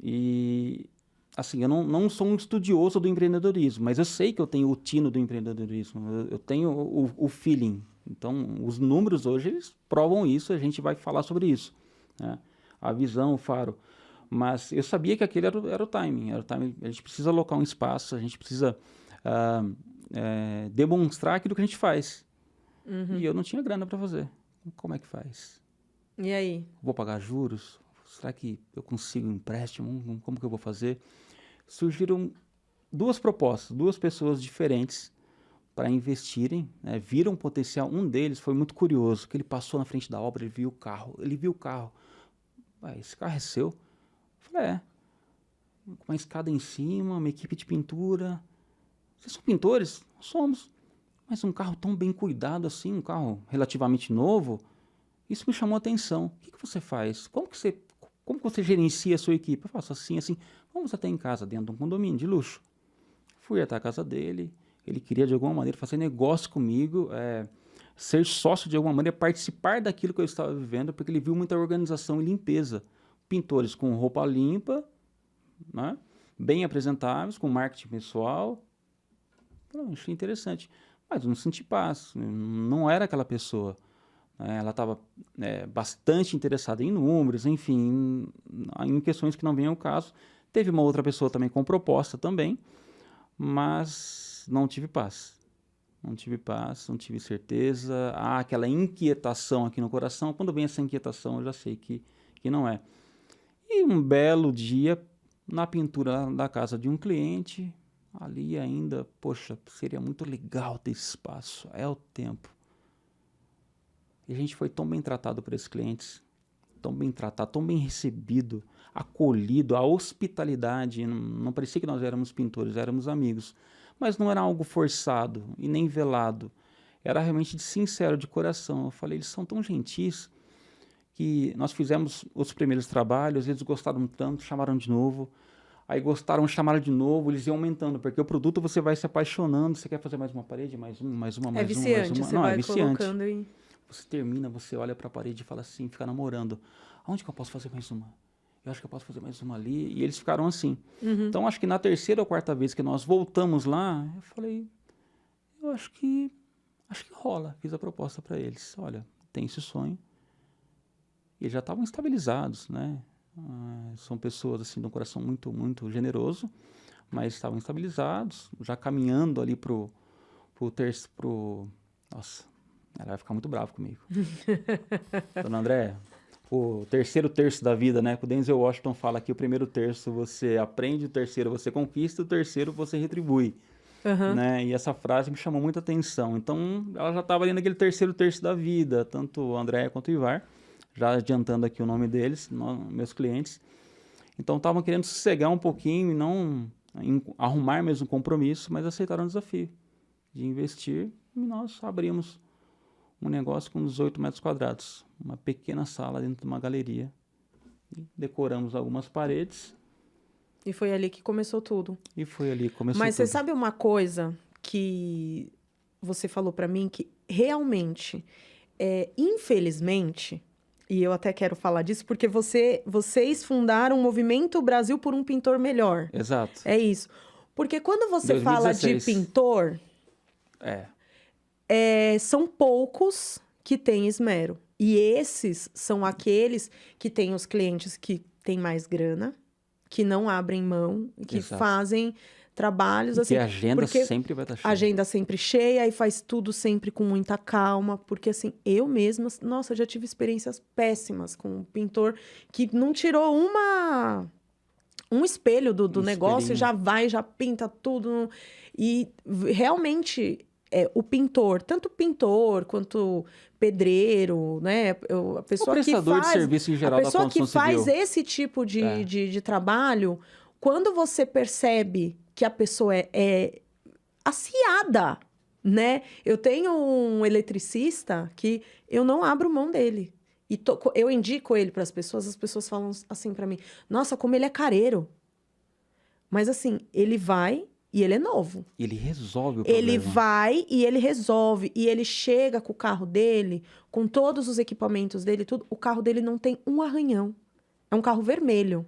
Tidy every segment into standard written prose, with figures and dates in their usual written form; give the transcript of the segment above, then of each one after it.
E, assim, eu não sou um estudioso do empreendedorismo, mas eu sei que eu tenho o tino do empreendedorismo, eu tenho o feeling. Então, os números hoje, eles provam isso, a gente vai falar sobre isso, né? A visão, o faro. Mas eu sabia que aquele era o timing, a gente precisa alocar um espaço, a gente precisa demonstrar aquilo que a gente faz. E eu não tinha grana para fazer. Como é que faz? E aí? Vou pagar juros? Será que eu consigo um empréstimo? Como que eu vou fazer? Surgiram duas propostas, duas pessoas diferentes para investirem, né? Viram potencial. Um deles foi muito curioso, que ele passou na frente da obra, ele viu o carro. Esse carro é seu? Eu falei, com uma escada em cima, uma equipe de pintura. Vocês são pintores? Somos. Mas um carro tão bem cuidado assim, um carro relativamente novo, isso me chamou a atenção. O que você faz? Como que você gerencia a sua equipe? Eu faço assim, assim. Vamos até em casa, dentro de um condomínio de luxo. Fui até a casa dele, ele queria de alguma maneira fazer negócio comigo, ser sócio de alguma maneira, participar daquilo que eu estava vivendo, porque ele viu muita organização e limpeza. Pintores com roupa limpa, né? Bem apresentáveis, com marketing pessoal. Achei interessante. Mas eu não senti paz, não era aquela pessoa. Ela estava bastante interessada em números, enfim, em questões que não vêm ao caso. Teve uma outra pessoa também com proposta também, mas não tive paz. Não tive paz, não tive certeza. Há aquela inquietação aqui no coração. Quando vem essa inquietação, eu já sei que não é. E um belo dia, na pintura da casa de um cliente, ali ainda, poxa, seria muito legal ter esse espaço. É o tempo. E a gente foi tão bem tratado por esses clientes, tão bem tratado, tão bem recebido, acolhido, a hospitalidade. Não parecia que nós éramos pintores, éramos amigos. Mas não era algo forçado e nem velado. Era realmente de sincero, de coração. Eu falei, eles são tão gentis que nós fizemos os primeiros trabalhos, eles gostaram tanto, chamaram de novo. Aí gostaram, chamaram de novo, eles iam aumentando, porque o produto você vai se apaixonando, você quer fazer mais uma parede, mais uma, mais uma, mais uma, mais uma. Viciante, você vai colocando em... Você termina, você olha para a parede e fala assim, fica namorando. Aonde que eu posso fazer mais uma? Eu acho que eu posso fazer mais uma ali. E eles ficaram assim. Então, acho que na terceira ou quarta vez que nós voltamos lá, eu falei, eu acho que rola. Fiz a proposta para eles. Olha, tem esse sonho. E eles já estavam estabilizados, né? São pessoas assim de um coração muito, muito generoso, mas estavam estabilizados, já caminhando ali pro Nossa, ela vai ficar muito brava comigo. Dona André, o terceiro terço da vida, né? O Denzel Washington fala que o primeiro terço você aprende, o terceiro você conquista, o terceiro você retribui. Né? E essa frase me chamou muita atenção. Então, ela já estava ali naquele terceiro terço da vida, tanto o André quanto o Ivar, já adiantando aqui o nome deles, meus clientes. Então, estavam querendo sossegar um pouquinho e não arrumar mesmo um compromisso, mas aceitaram o desafio de investir e nós abrimos um negócio com 18 metros quadrados, uma pequena sala dentro de uma galeria. E decoramos algumas paredes. E foi ali que começou tudo. Mas você sabe uma coisa que você falou para mim que realmente, infelizmente, e eu até quero falar disso, porque vocês fundaram o Movimento Brasil por um Pintor Melhor. Exato. É isso. Porque quando você 2016. fala de pintor, são poucos que têm esmero. E esses são aqueles que têm os clientes que têm mais grana, que não abrem mão, que Exato. Fazem trabalhos assim. E a agenda sempre vai estar cheia. A agenda sempre cheia e faz tudo sempre com muita calma. Porque assim, eu mesma, nossa, já tive experiências péssimas com um pintor que não tirou um espelho do negócio, já pinta tudo. E realmente, o pintor, tanto pintor quanto pedreiro, né? A pessoa que faz, de serviço em geral, a pessoa da construção que faz civil. esse tipo de trabalho, quando você percebe que a pessoa é aciada, né? Eu tenho um eletricista que eu não abro mão dele. E eu indico ele para as pessoas falam assim para mim, nossa, como ele é careiro. Mas assim, ele vai e ele é novo. Ele resolve o problema. Ele vai e ele resolve. E ele chega com o carro dele, com todos os equipamentos dele, tudo. O carro dele não tem um arranhão. É um carro vermelho.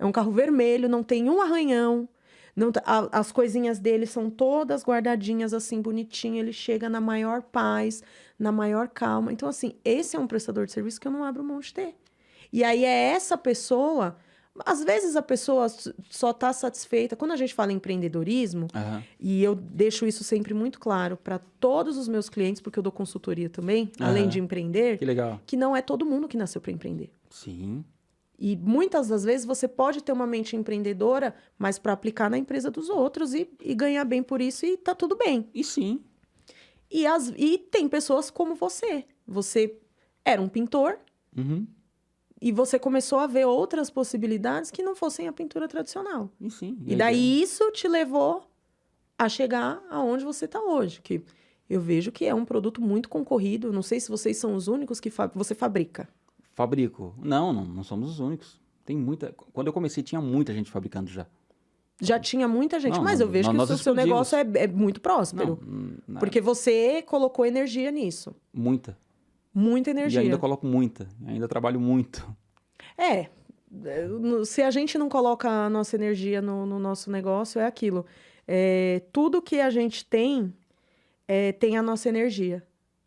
É um carro vermelho, não tem um arranhão. Não, as coisinhas dele são todas guardadinhas assim, bonitinho. Ele chega na maior paz, na maior calma. Então, assim, esse é um prestador de serviço que eu não abro mão de ter. E aí é essa pessoa... Às vezes a pessoa só está satisfeita... Quando a gente fala em empreendedorismo, e eu deixo isso sempre muito claro para todos os meus clientes, porque eu dou consultoria também, além de empreender... Que legal. Que não é todo mundo que nasceu para empreender. Sim. E muitas das vezes você pode ter uma mente empreendedora, mas para aplicar na empresa dos outros e ganhar bem por isso e tá tudo bem. E sim. E tem pessoas como você. Você era um pintor e você começou a ver outras possibilidades que não fossem a pintura tradicional. E sim. E daí isso te levou a chegar aonde você está hoje. Que eu vejo que é um produto muito concorrido. Não sei se vocês são os únicos que você fabrica. Fabrico. Não somos os únicos. Tem muita... Quando eu comecei, tinha muita gente fabricando já. Já tinha muita gente, mas eu vejo que o seu negócio é muito próspero. Porque você colocou energia nisso. Muita. Muita energia. E ainda coloco muita. Ainda trabalho muito. Se a gente não coloca a nossa energia no nosso negócio, é aquilo. Tudo que a gente tem a nossa energia.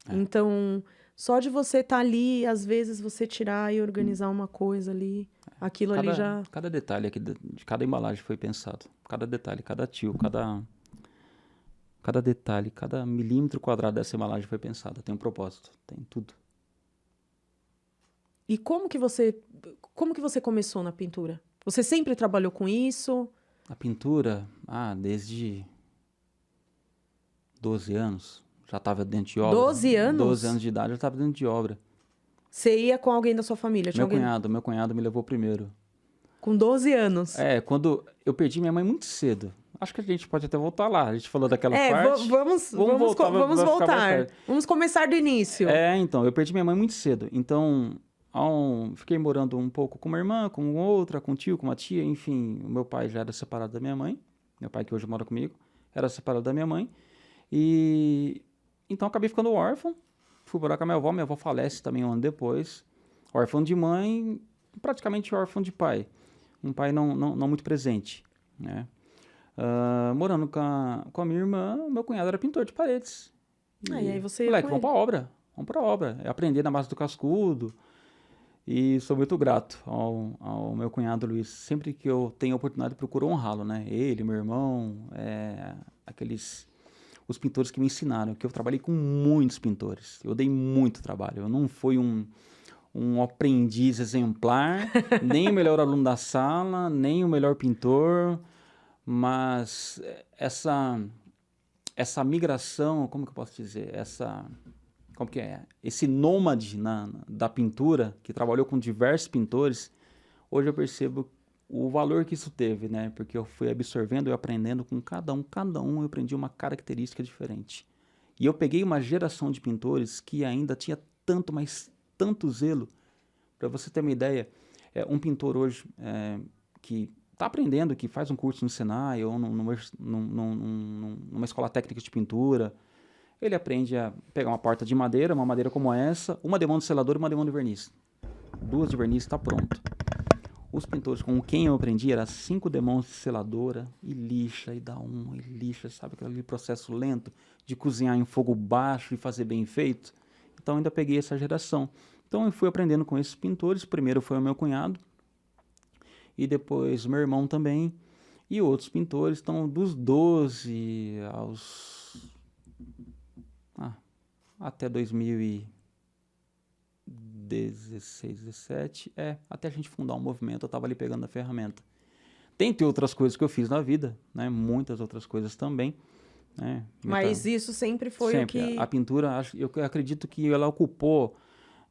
Então... Só de você estar ali, às vezes você tirar e organizar uma coisa ali, aquilo ali já... Cada detalhe aqui de cada embalagem foi pensado. Cada detalhe, cada tio, cada detalhe, cada milímetro quadrado dessa embalagem foi pensado. Tem um propósito, tem tudo. E como que você começou na pintura? Você sempre trabalhou com isso? A pintura, desde 12 anos. Já estava dentro de obra. 12 anos? 12 anos de idade, eu estava dentro de obra. Você ia com alguém da sua família? Meu cunhado me levou primeiro. Com 12 anos? Quando eu perdi minha mãe muito cedo. Acho que a gente pode até voltar lá. A gente falou daquela parte. Vamos voltar. Vamos começar do início. Então, eu perdi minha mãe muito cedo. Então, fiquei morando um pouco com uma irmã, com outra, com um tio, com uma tia. Enfim, o meu pai já era separado da minha mãe. Meu pai, que hoje mora comigo, era separado da minha mãe. Então, acabei ficando órfão, fui morar com a minha avó falece também um ano depois, órfão de mãe, praticamente órfão de pai, um pai não muito presente, né? Morando com a minha irmã, meu cunhado era pintor de paredes. E aí você moleque, vamos pra obra, aprender na base do cascudo, e sou muito grato ao meu cunhado Luiz, sempre que eu tenho a oportunidade procuro honrá-lo, né? Ele, meu irmão, os pintores que me ensinaram, que eu trabalhei com muitos pintores. Eu dei muito trabalho. Eu não fui um aprendiz exemplar, nem o melhor aluno da sala, nem o melhor pintor, mas essa migração, como que eu posso dizer? Como que é? Esse nômade da pintura, que trabalhou com diversos pintores, hoje eu percebo o valor que isso teve, né? Porque eu fui absorvendo e aprendendo com cada um eu aprendi uma característica diferente. E eu peguei uma geração de pintores que ainda tinha tanto zelo. Para você ter uma ideia, um pintor hoje que está aprendendo, que faz um curso no Senai ou numa escola técnica de pintura, ele aprende a pegar uma porta de madeira, uma madeira como essa, uma demão de selador e uma demão de verniz. 2 de verniz, está pronto. Os pintores com quem eu aprendi era 5 demãos de seladora e lixa, e dá e lixa, sabe? Aquele processo lento de cozinhar em fogo baixo e fazer bem feito. Então, ainda peguei essa geração. Então, eu fui aprendendo com esses pintores. Primeiro foi o meu cunhado, e depois o meu irmão também, e outros pintores. Então, dos 12 até 2016, 17, até a gente fundar um movimento, eu estava ali pegando a ferramenta. Tem outras coisas que eu fiz na vida, né? Muitas outras coisas também, né? Mas isso sempre foi o que... A pintura, eu acredito que ela ocupou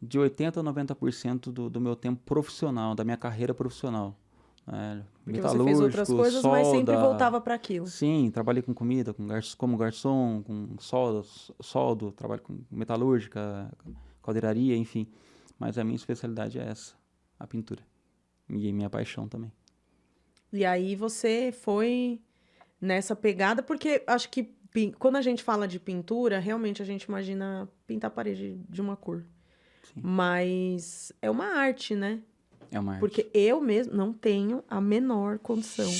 de 80% a 90% do meu tempo profissional, da minha carreira profissional. Porque você fez outras coisas, solda, mas sempre voltava para aquilo. Sim, trabalhei com comida, como garçom, com soldo, trabalho com metalúrgica, caldeiraria, enfim. Mas a minha especialidade é essa, a pintura. E minha paixão também. E aí você foi nessa pegada, porque acho que quando a gente fala de pintura, realmente a gente imagina pintar a parede de uma cor. Sim. Mas é uma arte, né? É uma arte. Porque eu mesmo não tenho a menor condição.